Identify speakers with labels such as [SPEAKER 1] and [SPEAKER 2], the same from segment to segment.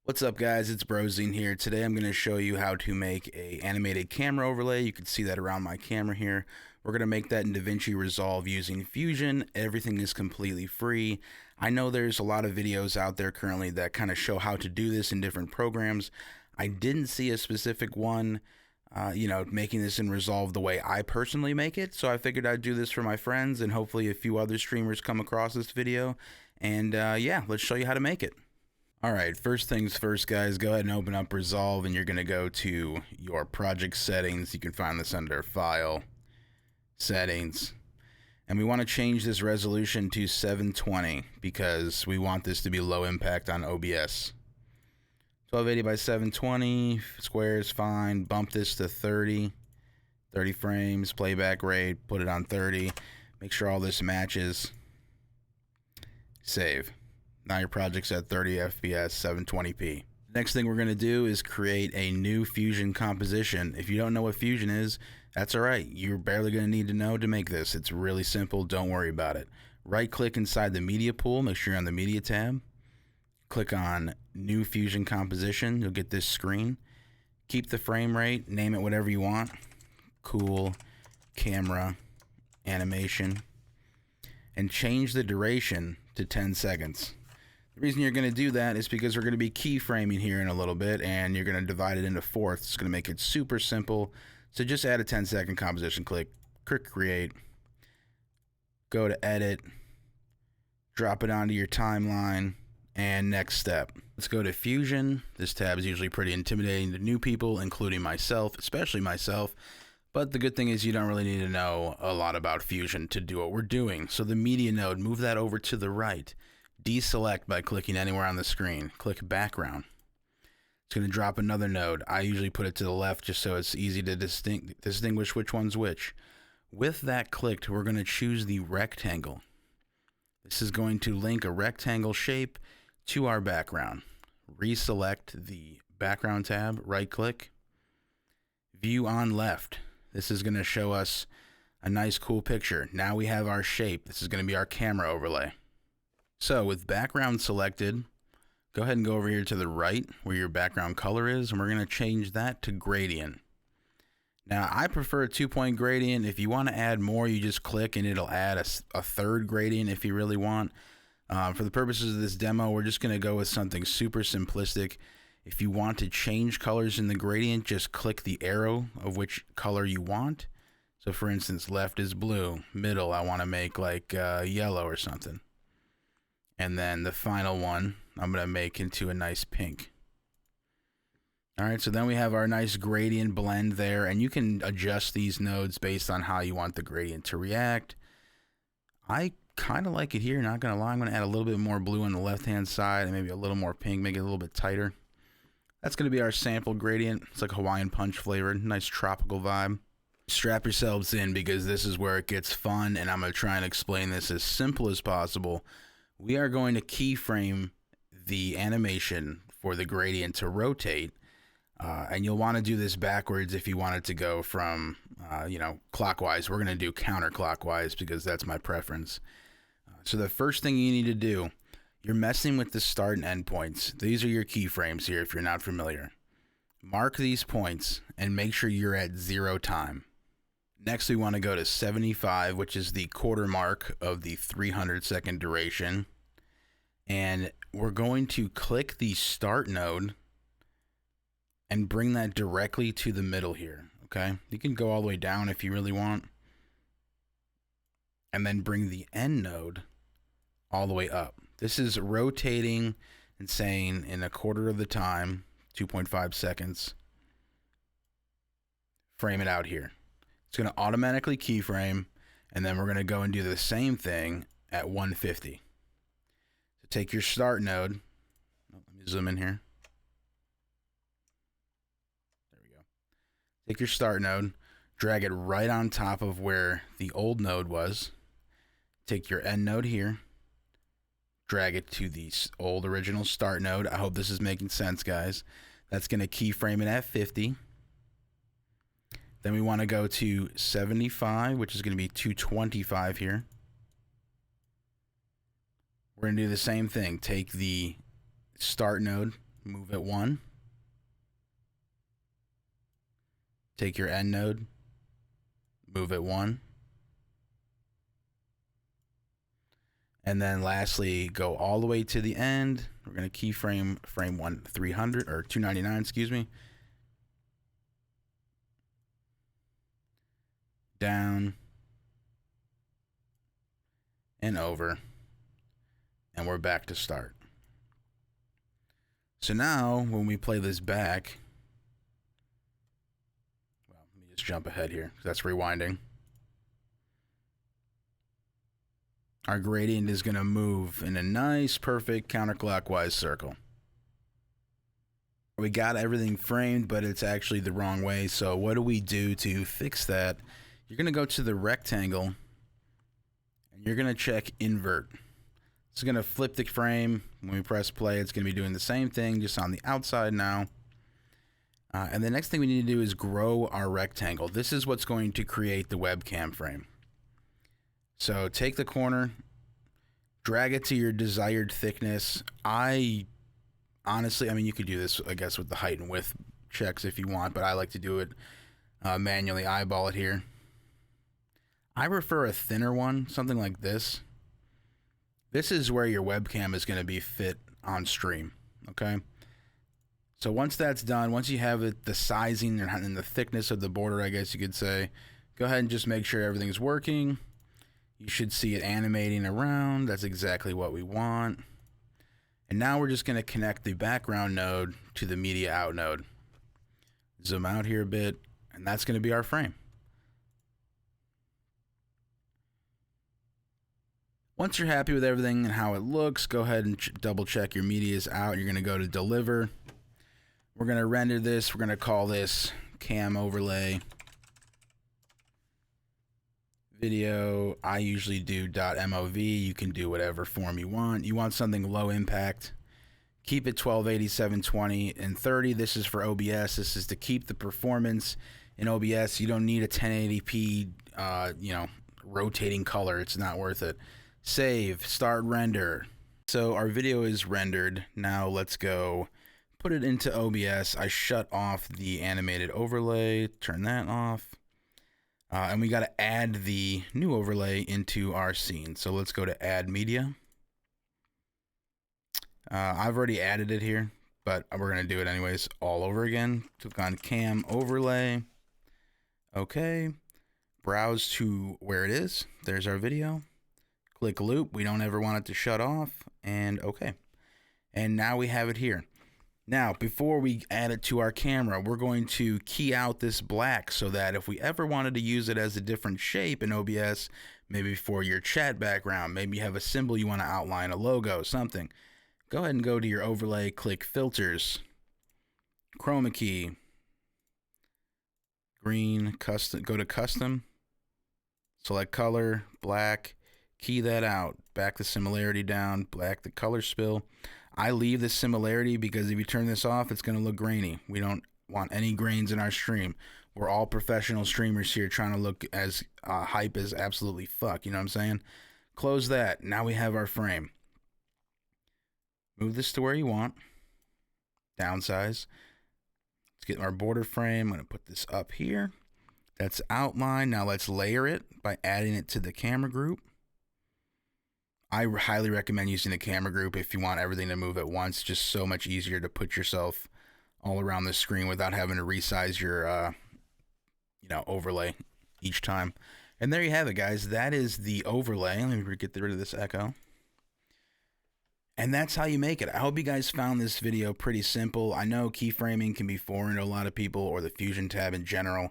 [SPEAKER 1] What's up guys, it's Brozine here. Today I'm going to show you how to make a animated camera overlay. You can see that around my camera here. We're going to make that in DaVinci Resolve using Fusion. Everything is completely free. I know there's a lot of videos out there currently that kind of show how to do this in different programs. I didn't see a specific one, making this in Resolve the way I personally make it. So I figured I'd do this for my friends and hopefully a few other streamers come across this video. And yeah, let's show you how to make it. Alright, first things first guys, go ahead and open up Resolve and you're going to go to your project settings. You can find this under File, Settings. And we want to change this resolution to 720 because we want this to be low impact on OBS. 1280 by 720, squares fine, bump this to 30 frames, playback rate, put it on 30, make sure all this matches, save. Now your project's at 30 FPS, 720p. Next thing we're going to do is create a new Fusion composition. If you don't know what Fusion is, that's alright. You're barely going to need to know to make this. It's really simple. Don't worry about it. Right click inside the media pool. Make sure you're on the media tab. Click on new Fusion composition. You'll get this screen. Keep the frame rate. Name it whatever you want. Cool camera animation. And change the duration to 10 seconds. The reason you're going to do that is because we're going to be keyframing here in a little bit and you're going to divide it into fourths. It's going to make it super simple. So just add a 10-second composition, click create, go to edit, drop it onto your timeline, and next step. Let's go to Fusion. This tab is usually pretty intimidating to new people, including myself, especially myself. But the good thing is you don't really need to know a lot about Fusion to do what we're doing. So the media node, move that over to the right. Deselect by clicking anywhere on the screen. Click background. It's going to drop another node. I usually put it to the left just so it's easy to distinguish which one's which. With that clicked, we're going to choose the rectangle. This is going to link a rectangle shape to our background. Reselect the background tab, right click, view on left. This is going to show us a nice cool picture. Now we have our shape. This is going to be our camera overlay. So with background selected, go ahead and go over here to the right where your background color is, and we're going to change that to gradient. Now I prefer a 2-point gradient. If you want to add more, you just click and it'll add a third gradient if you really want. For the purposes of this demo, we're just going to go with something super simplistic. If you want to change colors in the gradient, just click the arrow of which color you want. So for instance, left is blue, middle I want to make like yellow or something. And then the final one I'm going to make into a nice pink. Alright, so then we have our nice gradient blend there, and you can adjust these nodes based on how you want the gradient to react. I kind of like it here, not going to lie. I'm going to add a little bit more blue on the left hand side and maybe a little more pink, make it a little bit tighter. That's going to be our sample gradient. It's like Hawaiian punch flavored, nice tropical vibe. Strap yourselves in because this is where it gets fun, and I'm going to try and explain this as simple as possible. We are going to keyframe the animation for the gradient to rotate, and you'll want to do this backwards if you want it to go from, clockwise. We're going to do counterclockwise because that's my preference. So the first thing you need to do, you're messing with the start and end points. These are your keyframes here if you're not familiar. Mark these points and make sure you're at 0 time. Next, we want to go to 75, which is the quarter mark of the 300-second duration. And we're going to click the start node and bring that directly to the middle here. Okay, you can go all the way down if you really want. And then bring the end node all the way up. This is rotating and saying in a quarter of the time, 2.5 seconds, frame it out here. It's going to automatically keyframe, and then we're going to go and do the same thing at 150. So take your start node. Let me zoom in here. There we go. Take your start node, drag it right on top of where the old node was. Take your end node here, drag it to the old original start node. I hope this is making sense, guys. That's going to keyframe it at 50. Then we want to go to 75, which is going to be 225 here. We're going to do the same thing. Take the start node, move it 1. Take your end node, move it 1. And then lastly, go all the way to the end. We're going to keyframe frame 300 or 299, excuse me. Down and over. And we're back to start. So now when we play this back, well, let me just jump ahead here because that's rewinding. Our gradient is going to move in a nice, perfect counterclockwise circle. We got everything framed, but it's actually the wrong way. So what do we do to fix that? You're going to go to the rectangle and you're going to check invert. It's going to flip the frame. When we press play, it's going to be doing the same thing, just on the outside now. And the next thing we need to do is grow our rectangle. This is what's going to create the webcam frame. So take the corner, drag it to your desired thickness. Honestly, I mean, you could do this, I guess, with the height and width checks if you want, but I like to do it manually, eyeball it here. I prefer a thinner one, something like this. This is where your webcam is going to be fit on stream, okay? So once that's done, once you have it, the sizing and the thickness of the border, I guess you could say, go ahead and just make sure everything's working. You should see it animating around. That's exactly what we want. And now we're just going to connect the background node to the media out node. Zoom out here a bit, and that's going to be our frame. Once you're happy with everything and how it looks, go ahead and double check your media is out. You're going to go to deliver. We're going to render this. We're going to call this cam overlay. Video, I usually do .mov. You can do whatever form you want. You want something low impact. Keep it 1280, 720, and 30. This is for OBS. This is to keep the performance in OBS. You don't need a 1080p, rotating color. It's not worth it. Save, start render. So our video is rendered. Now let's go put it into OBS. I shut off the animated overlay. Turn that off. And we got to add the new overlay into our scene. So let's go to add media. I've already added it here, but we're going to do it anyways all over again. Click on cam overlay. Okay. Browse to where it is. There's our video. Click loop. We don't ever want it to shut off. And okay. And now we have it here. Now, before we add it to our camera, we're going to key out this black so that if we ever wanted to use it as a different shape in OBS, maybe for your chat background, maybe you have a symbol you want to outline, a logo, something, go ahead and go to your overlay, click filters, chroma key, green, custom, go to custom, select color, black, key that out, back the similarity down, black the color spill. I leave the similarity because if you turn this off, it's going to look grainy. We don't want any grains in our stream. We're all professional streamers here trying to look as hype as absolutely fuck. You know what I'm saying? Close that. Now we have our frame. Move this to where you want. Downsize. Let's get our border frame. I'm going to put this up here. That's outline. Now let's layer it by adding it to the camera group. I highly recommend using a camera group if you want everything to move at once. Just so much easier to put yourself all around the screen without having to resize your, overlay each time. And there you have it, guys. That is the overlay. Let me get rid of this echo. And that's how you make it. I hope you guys found this video pretty simple. I know keyframing can be foreign to a lot of people, or the Fusion tab in general.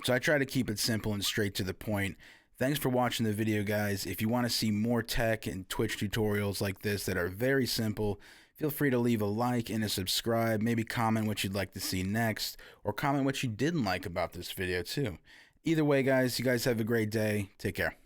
[SPEAKER 1] So I try to keep it simple and straight to the point. Thanks for watching the video, guys. If you want to see more tech and Twitch tutorials like this that are very simple, feel free to leave a like and a subscribe. Maybe comment what you'd like to see next, or comment what you didn't like about this video too. Either way, guys, you guys have a great day. Take care.